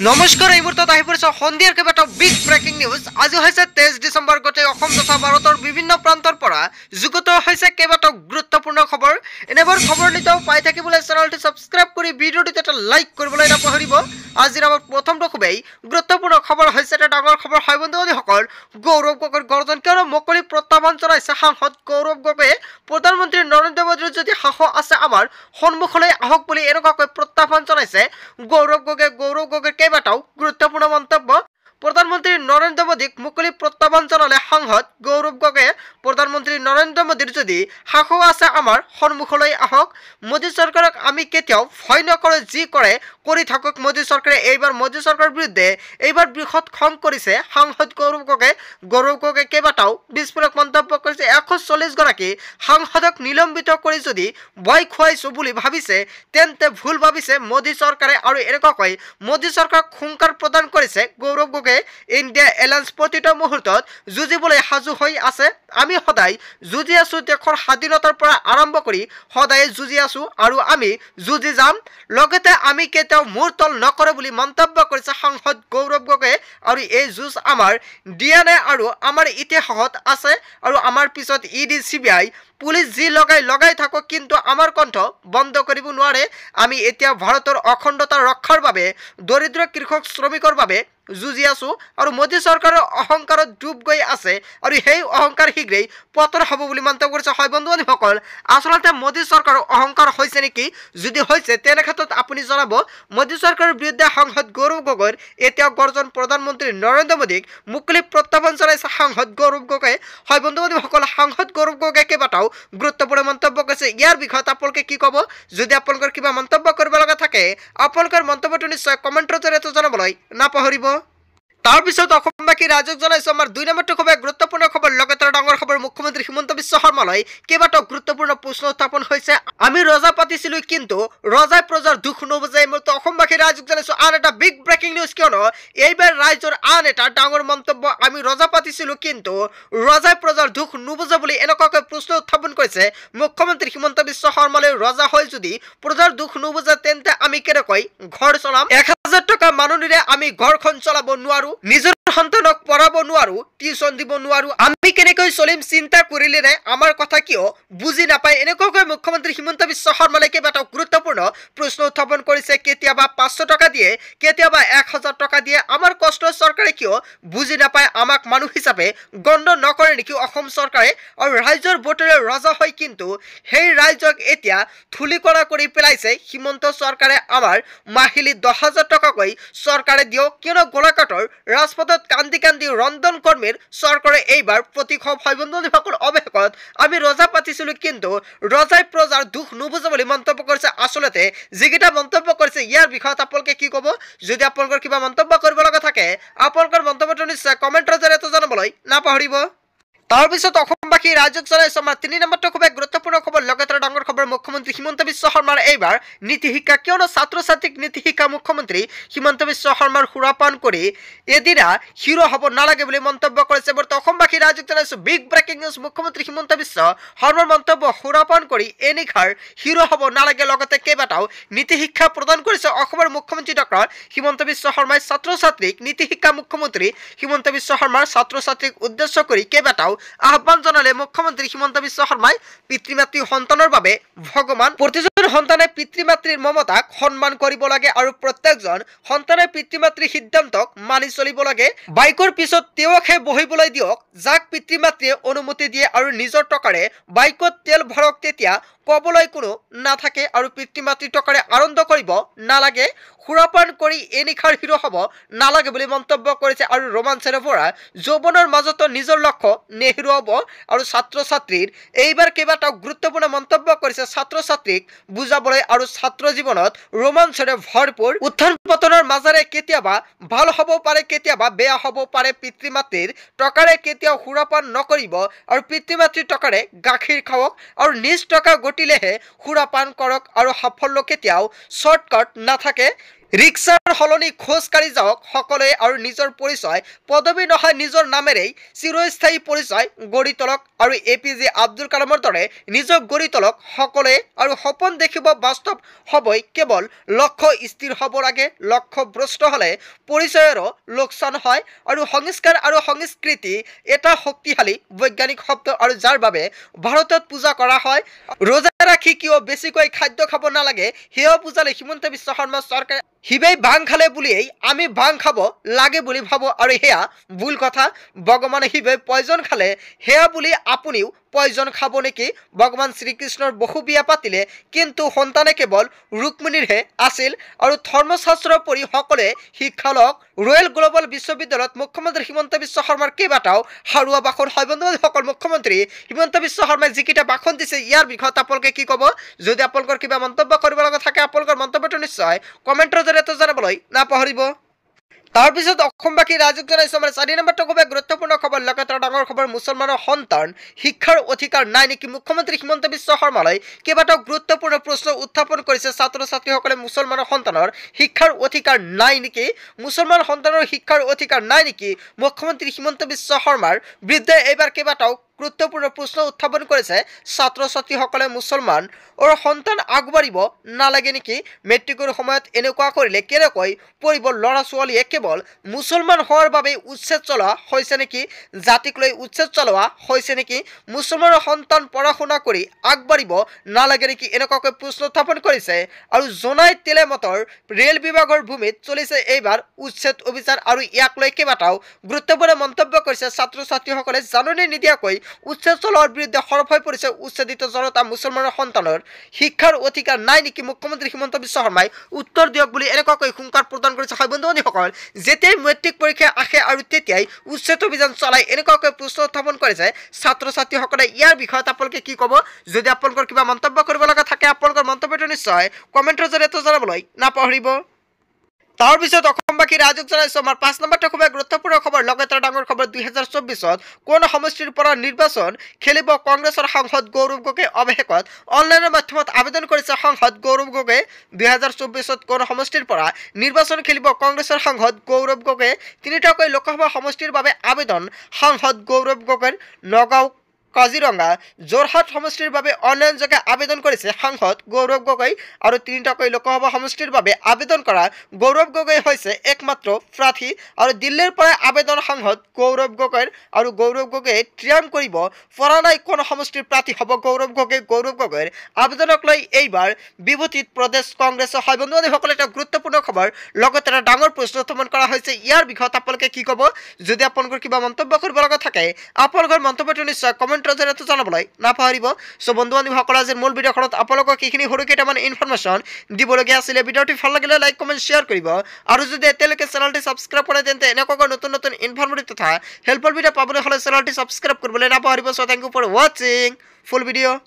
নমস্কাৰ এই মুহূৰ্তত আহি পৰিছে সন্ধিয়াৰ কেইবাটাও বিগ ব্ৰেকিং নিউজ। আজি হৈছে 23 ডিচেম্বৰ। গোটেই অসম তথা ভাৰতৰ বিভিন্ন প্ৰান্তৰ পৰা যুগুত হৈছে কেইবাটাও গুৰুত্বপূৰ্ণ খবৰ। এনেবোৰ খবৰ নিতৌ পাই থাকিবলৈ চেনেলটো সাবস্ক্ৰাইব কৰি ভিডিঅ'টো এটা লাইক কৰিবলৈ নাপাহৰিব। আজিৰ আমাৰ প্ৰথমটো খুবেই গুৰুত্বপূৰ্ণ খবৰ হৈছে এটা ডাঙৰ খবৰ হয় বন্ধুসকল। গৌৰৱ গগৈৰ গৰ্জন কিয়নো মুকলি প্ৰত্যাহ্বান জনাইছে সাংসদ গৌৰৱ গগৈয়ে। প্ৰধানমন্ত্ৰী নৰেন্দ্ৰ মোদীৰ যদি সাহস আছে আমাৰ সন্মুখলৈ আহক বুলি এনেকুৱাকৈ প্ৰত্যাহ্বান জনাইছে গৌৰৱ গগৈৰ কেইবাটাও গুৰুত্বপূৰ্ণ মন্তব্য। প্ৰধানমন্ত্ৰী নৰেন্দ্ৰ মোদীক মুকলি প্ৰত্যাহ্বান জনালে সাংসদ গৌৰৱ গগৈয়ে। প্ৰধানমন্ত্ৰী নৰেন্দ্ৰ মোদীৰ যদি সাহস আছে আমাৰ সন্মুখলৈ আহক। মোদী চৰকাৰক আমি কেতিয়াও ভয় নকৰোঁ, যি কৰে কৰি থাকক মোদী চৰকাৰে। এইবাৰ মোদী চৰকাৰৰ বিৰুদ্ধে এইবাৰ বৃহৎ খং কৰিছে সাংসদ গৌৰৱ গগৈ। গৌৰৱ গগৈ কেইবাটাও বিস্ফোৰক মন্তব্য কৰিছে। 140 গৰাকী সাংসদক নিলম্বিত কৰি যদি ভয় খুৱাইছো বুলি ভাবিছে তেন্তে ভুল ভাবিছে মোদী চৰকাৰে। আৰু এনেকুৱাকৈ মোদী চৰকাৰক হুংকাৰ প্ৰদান কৰিছে গৌৰৱ গগৈ। ইণ্ডিয়া এলায়েন্স প্ৰতিটো মুহূৰ্তত যুঁজিবলৈ সাজু হৈ আছে। আমি সদায় যুঁজি আছো, দেশৰ স্বাধীনতাৰ পৰা আৰম্ভ কৰি সদায় যুঁজি আছো আৰু আমি যুঁজি যাম। লগতে আমি কেতিয়াও মূৰ তল নকৰোঁ বুলি মন্তব্য কৰিছে সাংসদ গৌৰৱ গগৈ। আৰু এই যুঁজ আমাৰ DNA আৰু আমাৰ ইতিহাসত আছে আৰু আমাৰ পিছত ED CBI পুলিচ যি লগাই থাকক কিন্তু আমাৰ কণ্ঠ বন্ধ কৰিব নোৱাৰে। আমি এতিয়া ভাৰতৰ অখণ্ডতা ৰক্ষাৰ বাবে দৰিদ্ৰ কৃষক শ্ৰমিকৰ বাবে যুঁজি আছো আৰু মোদী চৰকাৰৰ অহংকাৰত ডুব গৈ আছে আৰু সেই অহংকাৰ শীঘ্ৰেই পতন হ'ব বুলি মন্তব্য কৰিছে। হয় বন্ধুসকল, আচলতে মোদী চৰকাৰৰ অহংকাৰ হৈছে নেকি? যদি হৈছে তেনে ক্ষেত্ৰত আপুনি জনাব। মোদী চৰকাৰৰ বিৰুদ্ধে সাংসদ গৌৰৱ গগৈৰ এতিয়া গৰ্জন। প্ৰধানমন্ত্ৰী নৰেন্দ্ৰ মোদীক মুকলি প্ৰত্যাহ্বান জনাইছে সাংসদ গৌৰৱ গগৈ। হয় বন্ধুসকল, সাংসদ গৌৰৱ গগৈ কেইবাটাও গুৰুত্বপূৰ্ণ মন্তব্য কৰিছে। ইয়াৰ বিষয়ত আপোনালোকে কি ক'ব? যদি আপোনালোকৰ কিবা মন্তব্য কৰিব লগা থাকে আপোনালোকৰ মন্তব্যটো নিশ্চয় কমেণ্টৰ জৰিয়তে জনাবলৈ নাপাহৰিব। তাৰপিছত অসমবাসী ৰাইজক জনাইছো আমাৰ 2 নম্বৰটো খুবেই গুৰুত্বপূৰ্ণ খবৰ। লগতে ডাঙৰ খবৰ, মুখ্যমন্ত্ৰী হিমন্ত বিশ্ব শৰ্মালৈ কেইবাটাও গুৰুত্বপূৰ্ণ প্ৰশ্ন উত্থাপন হৈছে। আমি ৰজা পাতিছিলো কিন্তু ৰজাই প্ৰজাৰ দুখ নুবুজে। এই মুহূৰ্তত অসমবাসী ৰাইজক জনাইছো আন এটা বিগ ব্ৰেকিং নিউজ, কিয়নো এইবাৰ ৰাইজৰ আন এটা ডাঙৰ মন্তব্য। আমি ৰজা পাতিছিলো কিন্তু ৰজাই প্ৰজাৰ দুখ নুবুজে বুলি এনেকুৱাকৈ প্ৰশ্ন উত্থাপন কৰিছে মুখ্যমন্ত্ৰী হিমন্ত বিশ্ব শৰ্মালৈ। ৰজা হৈ যদি প্ৰজাৰ দুখ নুবুজে তেন্তে আমি কেনেকৈ ঘৰ চলাম? 1000 টকা মাননিৰে আমি ঘৰখন চলাব নোৱাৰো, নিজৰ সন্তানক পঢ়াব নোৱাৰো, টিউচন দিব নোৱাৰো, আমি কেনেকৈ চলিম? চিন্তা কৰিলে আমাৰ কথা কিয় বুজি নাপায়? এনেকুৱাকৈ মুখ্যমন্ত্ৰী হিমন্ত বিশ্ব শৰ্মালৈ কেইবাটাও গুৰুত্বপূৰ্ণ প্ৰশ্ন উত্থাপন কৰিছে। কেতিয়াবা 500 টকা দিয়ে, কেতিয়াবা 1000 টকা দিয়ে। আমাৰ কষ্ট চৰকাৰে কিয় বুজি নাপায়? আমাক মানুহ হিচাপে গণ্য নকৰে নেকি অসম চৰকাৰে? আৰু ৰাইজৰ ভোটেৰে ৰজা হয় কিন্তু সেই ৰাইজক এতিয়া ধূলিকণা কৰি পেলাইছে হিমন্ত চৰকাৰে। আমাৰ মাহিলী 10,000 টকাকৈ চৰকাৰে দিয়ক, কিয়নো গোলাঘাটৰ ৰাজপথত কান্দি কান্দি ৰন্ধন কৰ্মীৰ চৰকাৰে এইবাৰ প্ৰতিক্ষোভ। হয় বন্ধুসকল, অৱশেষত আমি ৰজা পাতিছিলো কিন্তু ৰজাই প্ৰজাৰ দুখ নুবুজে বুলি মন্তব্য কৰিছে। আচলতে যিকেইটা মন্তব্য কৰিছে ইয়াৰ বিষয়ত আপোনালোকে কি ক'ব? যদি আপোনালোকৰ কিবা মন্তব্য কৰিব লগা থাকে আপোনালোকৰ মন্তব্যটো নিশ্চয় কমেণ্টৰ জৰিয়তে জনাবলৈ নাপাহৰিব। তাৰপিছত অসমবাসী ৰাইজক জনাইছো আমাৰ 3 নম্বৰটো খুবেই গুৰুত্বপূৰ্ণ খবৰ। লগতে ডাঙৰ খবৰ, মুখ্যমন্ত্ৰী হিমন্ত বিশ্ব শৰ্মাৰ এইবাৰ নীতি শিক্ষা। কিয়নো ছাত্ৰ ছাত্ৰীক নীতি শিক্ষা মুখ্যমন্ত্ৰী হিমন্ত বিশ্ব শৰ্মাৰ সুৰাপান কৰি এদিনা হিৰো হ'ব নালাগে বুলি মন্তব্য কৰিছে। অসমবাসী ৰাইজক জনাইছো বিগ ব্ৰেকিং নিউজ। মুখ্যমন্ত্ৰী হিমন্ত বিশ্ব শৰ্মাৰ মন্তব্য, সুৰাপান কৰি এনিশাৰ হিৰো হ'ব নালাগে। লগতে কেইবাটাও নীতি শিক্ষা প্ৰদান কৰিছে অসমৰ মুখ্যমন্ত্ৰী ডক্টৰ হিমন্ত বিশ্ব শৰ্মাই। ছাত্ৰ ছাত্ৰীক নীতি শিক্ষা মুখ্যমন্ত্ৰী হিমন্ত বিশ্ব শৰ্মাৰ ছাত্ৰ ছাত্ৰীক উদ্দেশ্য কৰি কেইবাটাও আহ্বান জনালে মুখ্যমন্ত্ৰী হিমন্ত বিশ্ব শৰ্মাই। পিতৃ মাতৃ সন্তানৰ বাবে ভগৱান, প্ৰতিজন সন্তানে পিতৃ মাতৃৰ মমতাক সন্মান কৰিব লাগে আৰু প্ৰত্যেকজন সন্তানে পিতৃ মাতৃৰ সিদ্ধান্তক মানি চলিব লাগে। বাইকৰ পিছত তেওঁকহে বহিবলৈ দিয়ক যাক পিতৃ মাতৃয়ে অনুমতি দিয়ে আৰু নিজৰ টকাৰে বাইকত তেল ভৰক, তেতিয়া ক'বলৈ কোনো নাথাকে আৰু পিতৃ মাতৃৰ টকাৰে আনন্দ কৰিব নালাগে। সুৰাপান কৰি এনিশাৰ হিৰো হ'ব নালাগে বুলি মন্তব্য কৰিছে। আৰু ৰোমাঞ্চেৰে ভৰা যৌৱনৰ মাজতো নিজৰ লক্ষ্য নেহেৰুৱাব। আৰু ছাত্ৰ ছাত্ৰীৰ এইবাৰ কেইবাটাও গুৰুত্বপূৰ্ণ মন্তব্য কৰিছে ছাত্ৰ ছাত্ৰীক বুজাবলৈ। আৰু ছাত্ৰ জীৱনত ৰোমাঞ্চৰে ভৰপূৰ, উত্থান পতনৰ মাজেৰে কেতিয়াবা ভাল হ'ব পাৰে, কেতিয়াবা বেয়া হ'ব পাৰে। পিতৃ মাতৃৰ টকাৰে কেতিয়াও সুৰাপান নকৰিব আৰু পিতৃ মাতৃৰ টকাৰে গাখীৰ খাওক আৰু নিজ টকা ঘটিলেহে সুৰাপান কৰক। আৰু সাফল্য কেতিয়াও শ্বৰ্টকাট নাথাকে। ৰিক্সাৰ সলনি খোজকাঢ়ি যাওক সকলোৱে আৰু নিজৰ পৰিচয় পদবী নহয় নিজৰ নামেৰেই চিৰস্থায়ী পৰিচয় গঢ়ি তোলক আৰু APJ আব্দুল কালামৰ দৰে নিজক গঢ়ি তোলক সকলোৱে আৰু সপোন দেখিব বাস্তৱ হ'বই কেৱল লক্ষ্য স্থিৰ হ'ব লাগে লক্ষ্য ভ্ৰষ্ট হ'লে পৰিচয়ৰো লোকচান হয় আৰু সংস্কাৰ আৰু সংস্কৃতি এটা শক্তিশালী বৈজ্ঞানিক শব্দ আৰু যাৰ বাবে ভাৰতত পূজা কৰা হয় ৰোজা ৰাখি কিয় বেছিকৈ খাদ্য খাব নালাগে সেয়া বুজালে হিমন্ত বিশ্ব শৰ্মা চৰকাৰে হিবেই ভাং খালে বুলিয়েই আমি ভাং খাব লাগে বুলি ভাবো আৰু সেয়া ভুল কথা ভগৱানে হিবে পয়জন খালে সেয়া বুলি আপুনিও পয়জন খাব নেকি ভগৱান শ্ৰীকৃষ্ণৰ বহু বিয়া পাতিলে কিন্তু সন্তানে কেৱল ৰুক্মিণীৰহে আছিল আৰু ধৰ্মশাস্ত্ৰ পঢ়ি সকলোৱে শিক্ষা লওক ৰয়েল গ্লোবাল বিশ্ববিদ্যালয়ত মুখ্যমন্ত্ৰী হিমন্ত বিশ্ব শৰ্মাৰ কেইবাটাও হাৰুৱা ভাষণ হয় বন্ধুসকল মুখ্যমন্ত্ৰী হিমন্ত বিশ্ব শৰ্মাই যিকেইটা ভাষণ দিছে ইয়াৰ বিষয়ত আপোনালোকে কি ক'ব যদি আপোনালোকৰ কিবা মন্তব্য কৰিব লগা থাকে আপোনালোকৰ মন্তব্যটো নিশ্চয় কমেণ্টৰ জৰিয়তে জানাবলৈ নাপাহৰিব তাৰপিছত অসমবাসী ৰাজ্যক জনাইছো আমাৰ 4 নম্বৰটো খুব গুৰুত্বপূৰ্ণ খবৰ লগাতাৰ ডাঙৰ খবৰ মুছলমানৰ সন্তান শিক্ষাৰ অধিকাৰ নাই নেকি মুখ্যমন্ত্ৰী হিমন্ত বিশ্ব শৰ্মালৈ কেইবাটাও গুৰুত্বপূৰ্ণ প্ৰশ্ন উত্থাপন কৰিছে ছাত্ৰ ছাত্ৰীসকলে মুছলমানৰ সন্তানৰ শিক্ষাৰ অধিকাৰ নাই নেকি মুছলমান সন্তানৰ শিক্ষাৰ অধিকাৰ নাই নেকি মুখ্যমন্ত্ৰী হিমন্ত বিশ্ব শৰ্মাৰ বিৰুদ্ধে এইবাৰ কেইবাটাও গুৰুত্বপূৰ্ণ প্ৰশ্ন উত্থাপন কৰিছে ছাত্ৰ ছাত্ৰীসকলে মুছলমান ওৰ সন্তান আগবাঢ়িব নালাগে নেকি মেট্ৰিকৰ সময়ত এনেকুৱা কৰিলে কেনেকৈ পৰিব ল'ৰা ছোৱালীয়ে কেৱল মুছলমান হোৱাৰ বাবে উচ্ছেদ চলোৱা হৈছে নেকি জাতিক লৈ উচ্ছেদ চলোৱা হৈছে নেকি মুছলমানৰ সন্তান পঢ়া শুনা কৰি আগবাঢ়িব নালাগে নেকি এনেকুৱাকৈ প্ৰশ্ন উত্থাপন কৰিছে আৰু জনাই তেলেমতৰ ৰেল বিভাগৰ ভূমিত চলিছে এইবাৰ উচ্ছেদ অভিযান আৰু ইয়াক লৈ কেইবাটাও গুৰুত্বপূৰ্ণ মন্তব্য কৰিছে ছাত্ৰ ছাত্ৰীসকলে জাননী নিদিয়াকৈ উচ্ছেদ চলোৱাৰ বিৰুদ্ধে সৰব হৈ পৰিছে উচ্ছেদিত জনতা মুছলমানৰ সন্তানৰ শিক্ষাৰ অধিকাৰ নাই নেকি মুখ্যমন্ত্ৰী হিমন্ত বিশ্ব শৰ্মাই উত্তৰ দিয়ক বুলি এনেকুৱাকৈ হুংকাৰ প্ৰদান কৰিছে হয় বন্ধুসকল যেতিয়াই মেট্ৰিক পৰীক্ষা আহে আৰু তেতিয়াই উচ্ছেদ অভিযান চলাই এনেকুৱাকৈ প্ৰশ্ন উত্থাপন কৰিছে ছাত্ৰ ছাত্ৰীসকলে ইয়াৰ বিষয়ত আপোনালোকে কি ক'ব যদি আপোনালোকৰ কিবা মন্তব্য কৰিব লগা থাকে আপোনালোকৰ মন্তব্যটো নিশ্চয় কমেণ্টৰ জৰিয়তে জনাবলৈ নাপাহৰিব তাৰপিছত অসমবাসী ৰাজ্যক জনাইছো আমাৰ 5 নম্বৰটো খুব গুৰুত্বপূৰ্ণ খবৰ লগাতাৰ ডাঙৰ খবৰ 2024ত কোন সমষ্টিৰ পৰা নিৰ্বাচন খেলিব কংগ্ৰেছৰ সাংসদ গৌৰৱ গগৈ অৱশেষত অনলাইনৰ মাধ্যমত আবেদন কৰিছে সাংসদ গৌৰৱ গগৈ 2024ত কোন সমষ্টিৰ পৰা নিৰ্বাচন খেলিব কংগ্ৰেছৰ সাংসদ গৌৰৱ গগৈ তিনিটাকৈ লোকসভা সমষ্টিৰ বাবে আবেদন সাংসদ গৌৰৱ গগৈৰ নগাঁও কাজিৰঙা যোৰহাট সমষ্টিৰ বাবে অনলাইন যোগে আবেদন কৰিছে সাংসদ গৌৰৱ গগৈ আৰু তিনিটাকৈ লোকসভা সমষ্টিৰ বাবে আবেদন কৰা গৌৰৱ গগৈ হৈছে একমাত্ৰ প্ৰাৰ্থী আৰু দিল্লীৰ পৰা আবেদন সাংসদ গৌৰৱ গগৈৰ আৰু গৌৰৱ গগৈয়ে থিৰাং কৰিব পৰা নাই কোন সমষ্টিৰ প্ৰাৰ্থী হ'ব গৌৰৱ গগৈৰ আবেদনক লৈ এইবাৰ বিভূতিত প্ৰদেশ কংগ্ৰেছৰ হয় বন্ধুসকলে এটা গুৰুত্বপূৰ্ণ খবৰ লগতে এটা ডাঙৰ প্ৰশ্ন উত্থাপন কৰা হৈছে ইয়াৰ বিষয়ত আপোনালোকে কি ক'ব যদি আপোনালোকৰ কিবা মন্তব্য কৰিব লগা থাকে আপোনালোকৰ মন্তব্যটো নিশ্চয় কমেণ্টৰ জৰিয়তে জানাবলৈ নাপাহৰিব সো বন্ধু বান্ধৱীসকল আজিৰ মূল ভিডিঅ'খনত আপোনালোকক এইখিনি সৰু কেইটামান ইনফৰমেশ্যন দিবলগীয়া আছিলে ভিডিঅ'টি ভাল লাগিলে লাইক কমেণ্ট শ্বেয়াৰ কৰিব আৰু যদি এতিয়ালৈকে চেনেলটি ছাবস্ক্ৰাইব কৰা তেন্তে এনেকুৱা নতুন নতুন ইনফৰমেটিভ তথা হেল্পফুল ভিডিঅ' পাবলৈ হ'লে চেনেলটি ছাবস্ক্ৰাইব কৰিবলৈ নাপাহৰিব সো থেংক ইউ ফৰ ৱাচিং ফুল ভিডিঅ'